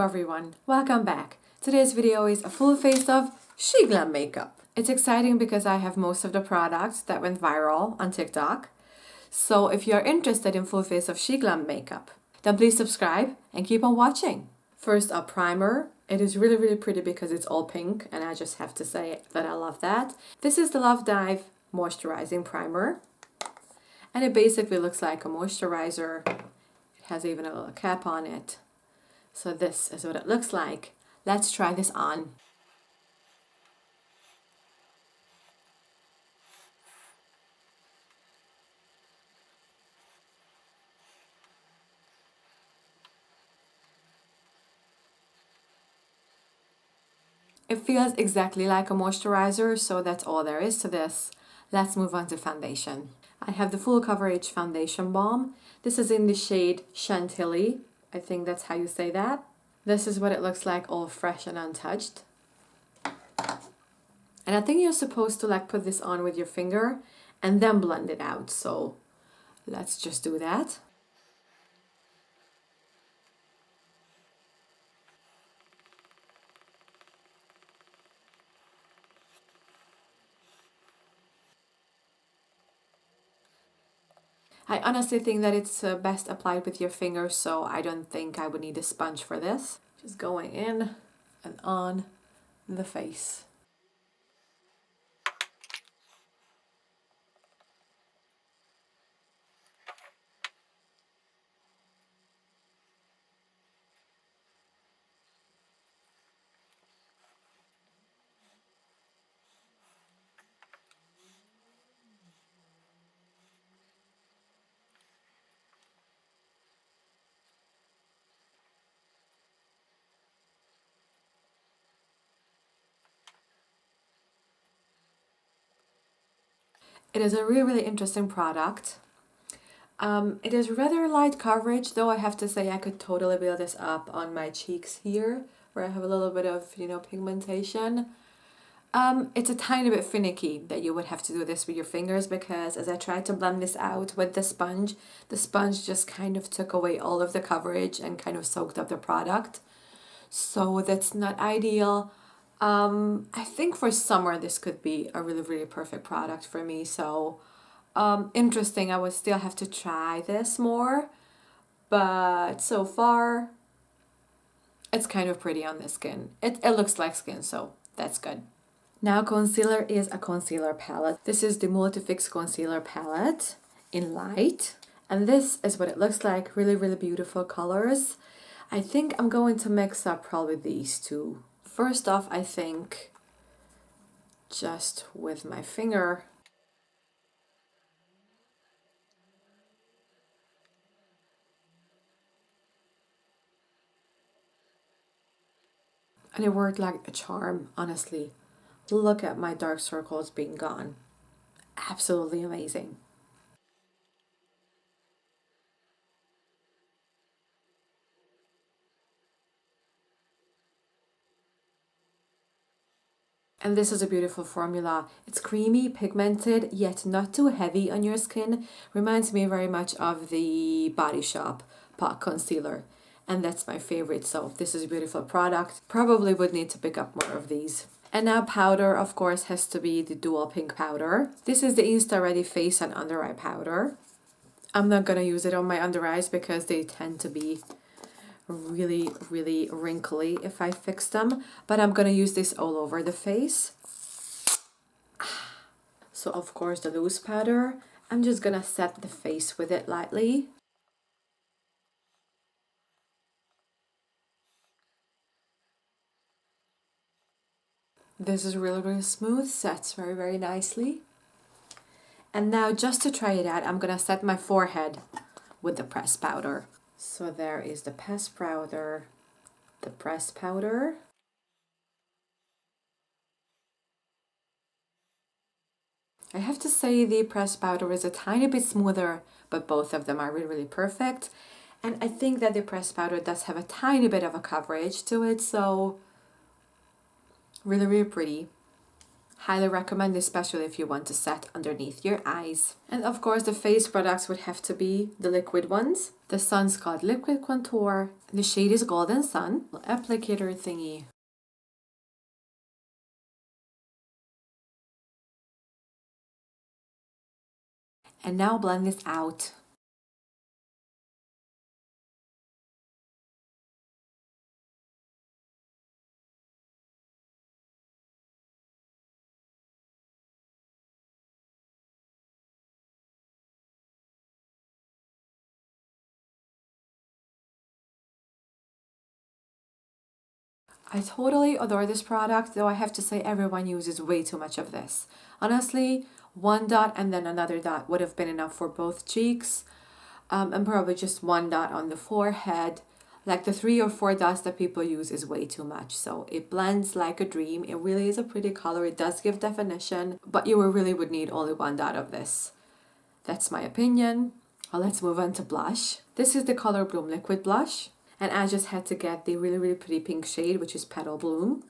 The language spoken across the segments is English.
everyone, welcome back. Today's video is a full face of She Glam makeup. It's exciting because I have most of the products that went viral on TikTok. So if you're interested in full face of She Glam makeup, then please subscribe and keep on watching. First, a primer. It is really pretty because it's all pink, and I just have to say that I love that. This is the Love Dive Moisturizing Primer, and it basically looks like a moisturizer. It has even a little cap on it. So this is what it looks like. Let's try this on. It feels exactly like a moisturizer, so that's all there is to this. Let's move on to foundation. I have the full coverage foundation balm. This is in the shade Chantilly. I think that's how you say that. This is what it looks like, all fresh and untouched. And I think you're supposed to like put this on with your finger and then blend it out. So let's just do that. I honestly think that it's best applied with your fingers, so I don't think I would need a sponge for this. Just going in and on the face. It is a really interesting product. It is rather light coverage, though I have to say I could totally build this up on my cheeks here, where I have a little bit of, pigmentation. It's a tiny bit finicky that you would have to do this with your fingers, because as I tried to blend this out with the sponge just kind of took away all of the coverage and kind of soaked up the product. So that's not ideal. I think for summer this could be a really perfect product for me. So interesting. I would still have to try this more, but so far it's kind of pretty on the skin. It looks like skin, so that's good. Now concealer is a concealer palette. This is the Multifix concealer palette in light, and this is what it looks like. Really beautiful colors. I think I'm going to mix up probably these two. First off, I think just with my finger, and it worked like a charm, honestly. Look at my dark circles being gone. Absolutely amazing. And this is a beautiful formula. It's creamy, pigmented, yet not too heavy on your skin. Reminds me very much of the Body Shop Pot Concealer. And that's my favorite, so this is a beautiful product. Probably would need to pick up more of these. And now powder, of course, has to be the Dual Pink powder. This is the Insta Ready Face and Under Eye powder. I'm not gonna use it on my under eyes because they tend to be really wrinkly if I fix them, but I'm gonna use this all over the face. So of course the loose powder, I'm just gonna set the face with it lightly. This is really smooth, sets very nicely. And now just to try it out, I'm gonna set my forehead with the pressed powder. So there is the pressed powder, the pressed powder. I have to say the pressed powder is a tiny bit smoother, but both of them are really perfect. And I think that the pressed powder does have a tiny bit of a coverage to it, so really pretty. Highly recommend, especially if you want to set underneath your eyes. And of course, the face products would have to be the liquid ones. The Sun's called Liquid Contour. The shade is Golden Sun. Applicator thingy. And now blend this out. I totally adore this product, though I have to say everyone uses way too much of this. Honestly, one dot and then another dot would have been enough for both cheeks, and probably just one dot on the forehead. Like the 3 or 4 dots that people use is way too much. So it blends like a dream. It really is a pretty color. It does give definition, but you really would need only one dot of this. That's my opinion. Well, let's move on to blush. This is the color Bloom Liquid Blush. And I just had to get the really pretty pink shade, which is Petal Bloom.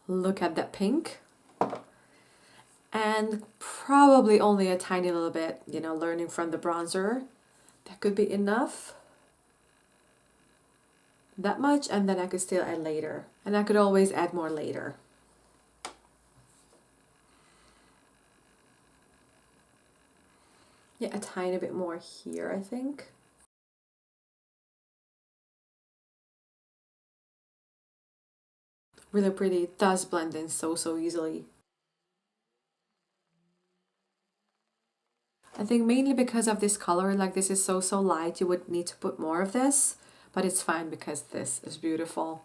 Look at that pink. And probably only a tiny little bit, you know, learning from the bronzer. That could be enough. That much, and then I could still add later. And I could always add more later. Yeah, a tiny bit more here, I think. Really pretty. It does blend in so easily. I think mainly because of this color, like this is so light, you would need to put more of this, but it's fine because this is beautiful.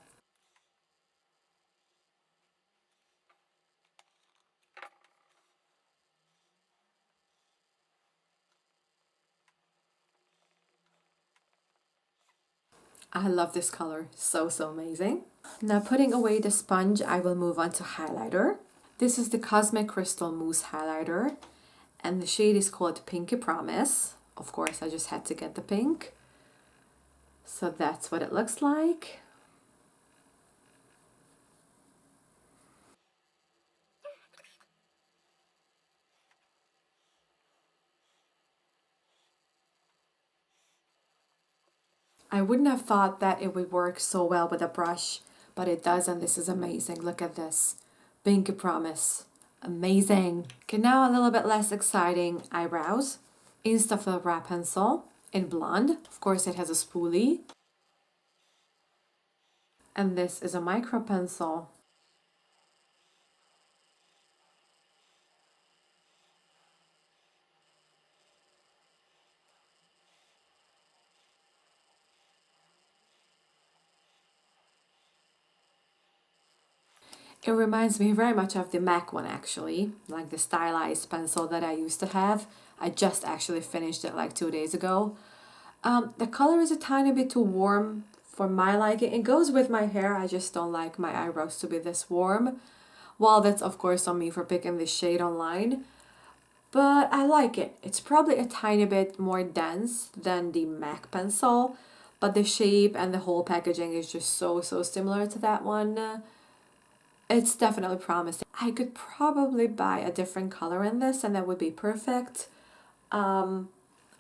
I love this color, so amazing. Now putting away the sponge, I will move on to highlighter. This is the Cosmic Crystal Mousse highlighter, and the shade is called Pinky Promise. Of course, I just had to get the pink. So that's what it looks like. I wouldn't have thought that it would work so well with a brush, but it does, and this is amazing. Look at this. Pinky Promise. Amazing. Okay, now a little bit less exciting eyebrows. Insta-Fill Brow Pencil in Blonde. Of course, it has a spoolie. And this is a micro pencil. It reminds me very much of the MAC one actually, like the stylized pencil that I used to have. I just actually finished it like 2 days ago. The color is a tiny bit too warm for my liking. It goes with my hair, I just don't like my eyebrows to be this warm. Well, that's of course on me for picking this shade online. But I like it. It's probably a tiny bit more dense than the MAC pencil, but the shape and the whole packaging is just so similar to that one. It's definitely promising. I could probably buy a different color in this and that would be perfect. I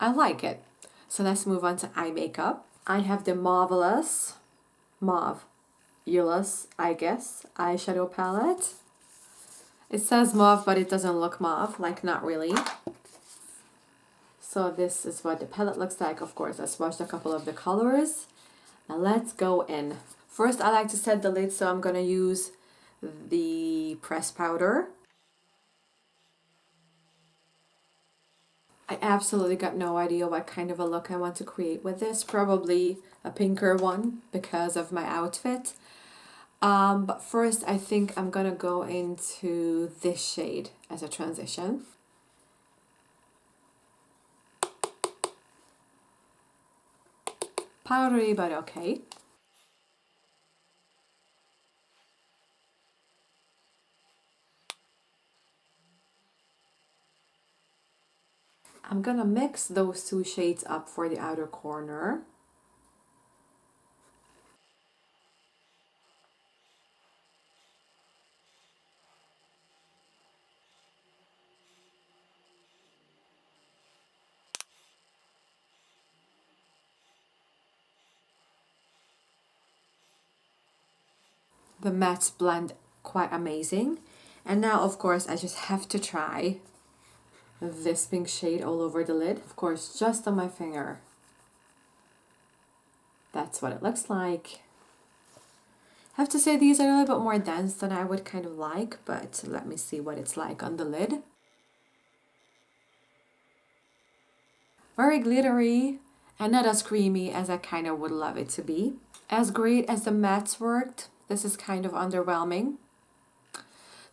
like it. So let's move on to eye makeup. I have the Mauve-olous, I guess, eyeshadow palette. It says mauve, but it doesn't look mauve, like not really. So this is what the palette looks like. Of course, I swatched a couple of the colors. Now let's go in. First, I like to set the lid, so I'm gonna use the pressed powder. I absolutely got no idea what kind of a look I want to create with this. Probably a pinker one because of my outfit. But first I think I'm gonna go into this shade as a transition. Powdery, but okay. I'm gonna mix those two shades up for the outer corner. The mattes blend quite amazing. And now, of course, I just have to try this pink shade all over the lid. Of course, just on my finger. That's what it looks like. I have to say these are a little bit more dense than I would kind of like, but let me see what it's like on the lid. Very glittery and not as creamy as I kind of would love it to be. As great as the mattes worked, this is kind of underwhelming.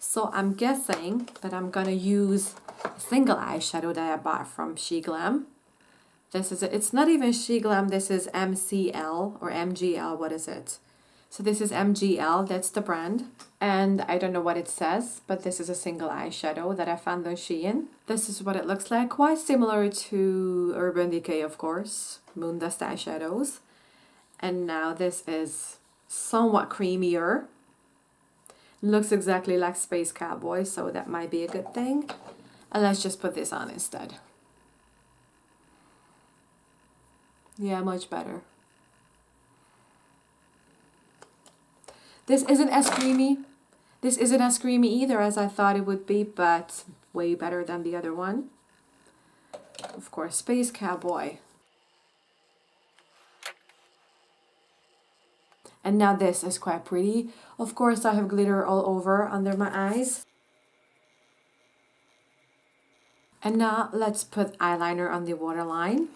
So I'm guessing that I'm gonna use a single eyeshadow that I bought from SheGlam. It's not even SheGlam, this is MCL or MGL, what is it? So this is MGL, that's the brand. And I don't know what it says, but this is a single eyeshadow that I found on Shein. This is what it looks like, quite similar to Urban Decay, of course, Moon Dust eyeshadows. And now this is somewhat creamier. Looks exactly like Space Cowboy, so that might be a good thing. And let's just put this on instead. Yeah, much better. This isn't as creamy. This isn't as creamy either as I thought it would be, but way better than the other one. Of course, Space Cowboy. And now this is quite pretty. Of course, I have glitter all over under my eyes. And now let's put eyeliner on the waterline.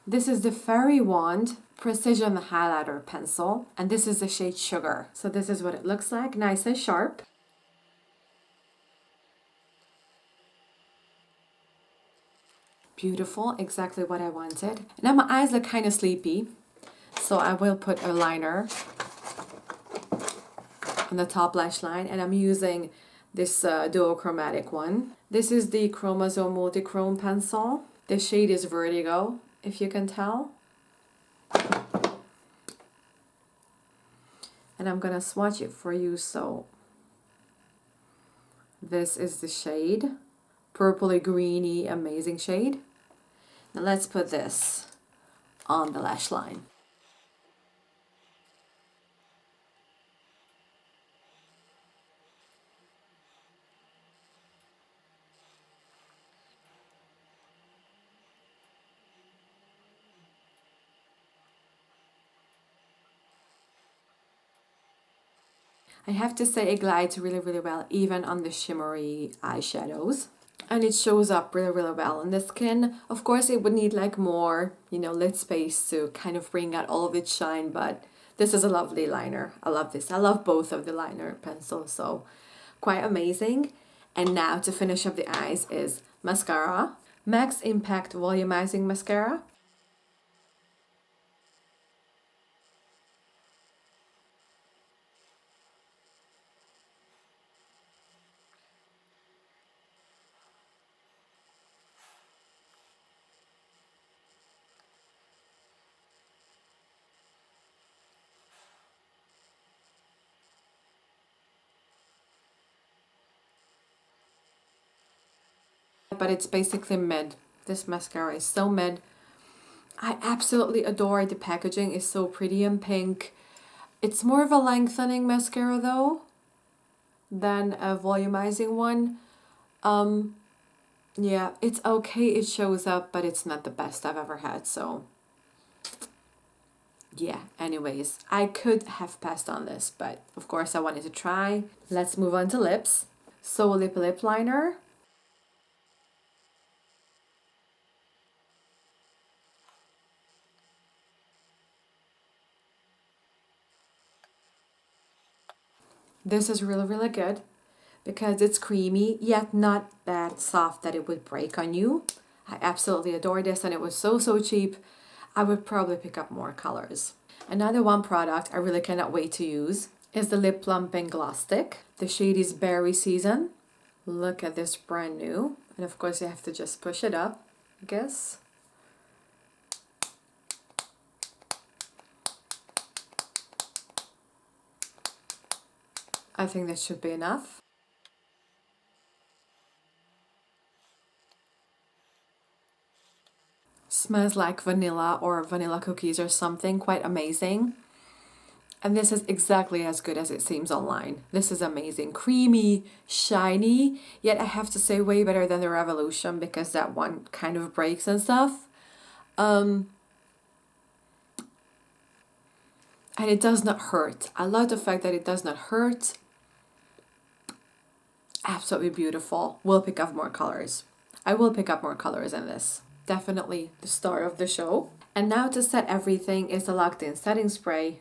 This is the Fairy Wand Precision Highlighter Pencil, and this is the shade Sugar. So this is what it looks like, nice and sharp. Beautiful, exactly what I wanted. Now my eyes look kind of sleepy, so I will put a liner on the top lash line, and I'm using this duochromatic one. This is the Chroma-Zone Multichrome pencil. The shade is Vertigo, if you can tell. And I'm gonna swatch it for you. So this is the shade, purpley greeny, amazing shade. Now let's put this on the lash line. I have to say it glides really, really well, even on the shimmery eyeshadows. And it shows up really, really well on the skin. Of course, it would need like more, lid space to kind of bring out all of its shine, but this is a lovely liner. I love this. I love both of the liner pencils, so quite amazing. And now to finish up the eyes is mascara. Max Impact Volumizing Mascara. But it's basically mid. This mascara is so mid. I absolutely adore the packaging. It's so pretty and pink. It's more of a lengthening mascara though than a volumizing one. Yeah, it's okay, it shows up, but it's not the best I've ever had, so yeah, anyways, I could have passed on this, but of course I wanted to try. Let's move on to lips. So lip liner. This is really, really good because it's creamy, yet not that soft that it would break on you. I absolutely adore this, and it was so, so cheap. I would probably pick up more colors. Another one product I really cannot wait to use is the Lip Plumping Gloss Stick. The shade is Berry Season. Look at this, brand new. And of course you have to just push it up, I guess. I think that should be enough. Smells like vanilla or vanilla cookies or something, quite amazing. And this is exactly as good as it seems online. This is amazing. Creamy, shiny, yet I have to say way better than the Revolution because that one kind of breaks and stuff. And it does not hurt. I love the fact that it does not hurt. Absolutely beautiful. We'll pick up more colors. I will pick up more colors in this. Definitely the star of the show. And now to set everything is the Locked In Setting Spray.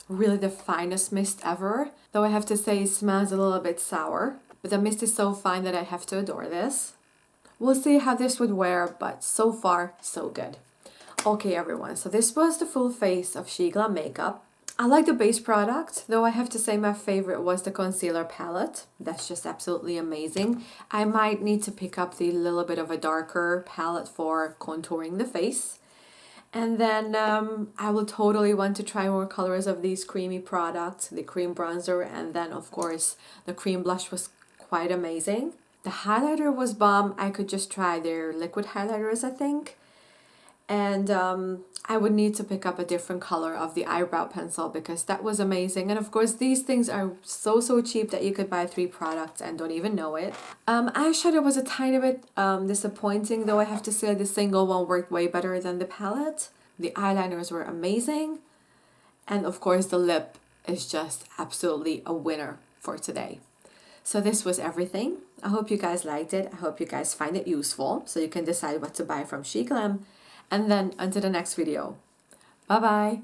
Really the finest mist ever. Though I have to say it smells a little bit sour. But the mist is so fine that I have to adore this. We'll see how this would wear, but so far, so good. Okay everyone, so this was the full face of She Glam makeup. I like the base product, though I have to say my favorite was the concealer palette. That's just absolutely amazing. I might need to pick up the little bit of a darker palette for contouring the face. And then I will totally want to try more colors of these creamy products, the cream bronzer, and then of course the cream blush was quite amazing. The highlighter was Balm. I could just try their liquid highlighters, I think. And I would need to pick up a different color of the eyebrow pencil because that was amazing. And of course, these things are so cheap that you could buy 3 products and don't even know it. Eyeshadow was a tiny bit disappointing, though I have to say the single one worked way better than the palette. The eyeliners were amazing. And of course, the lip is just absolutely a winner for today. So this was everything. I hope you guys liked it. I hope you guys find it useful so you can decide what to buy from She Glam. And then until the next video. Bye bye.